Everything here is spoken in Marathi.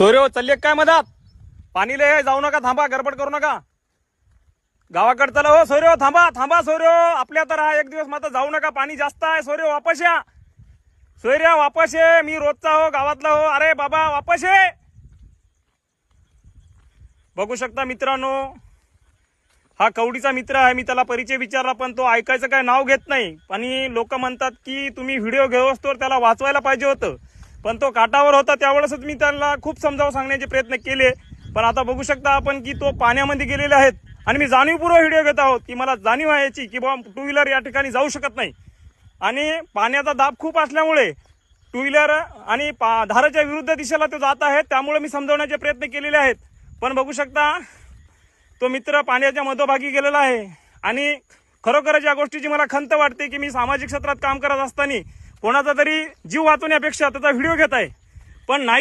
सोयरे चालले काय मधात? पाणी लय जाऊ नका, थांबा, गडबड करू नका. गावाकडे चला हो सोयरे, थांबा थांबा सोयरे, आपल्या तर हा एक दिवस मात्र जाऊ नका, पाणी जास्त आहे. सोयरे वापस या, सोयऱ्या वापस ये, मी रोजचा हो गावातला हो. अरे बाबा वापस ये. बघू शकता मित्रांनो, हा कवडीचा मित्र आहे. मी त्याला परिचय विचारला पण तो ऐकायचं काय नाव घेत नाही. आणि लोक म्हणतात की तुम्ही व्हिडिओ घेऊ तर त्याला वाचवायला पाहिजे होतं, पण तो काटावर होता. त्यावेळेसच मी त्याला खूप समजावून सांगण्याचे प्रयत्न केले, पण आता बघू शकता आपण की तो पाण्यामध्ये गेलेले आहेत. आणि मी जाणीवपूर्वक व्हिडिओ घेत आहोत की मला जाणीव आहे याची की बाबा टू व्हीलर या ठिकाणी जाऊ शकत नाही. आणि पाण्याचा दाब खूप असल्यामुळे टू व्हीलर आणि धाराच्या विरुद्ध दिशेला तो जात आहे. त्यामुळे मी समजावण्याचे प्रयत्न केलेले आहेत, पण बघू शकता तो मित्र पाण्याच्या मध्यभागी गेलेला आहे. आणि खरोखरच या गोष्टीची मला खंत वाटते की मी सामाजिक क्षेत्रात काम करत असताना कोणाचा तरी जीव वाचवण्यापेक्षा त्याचा व्हिडिओ घेत आहे, पण नाही.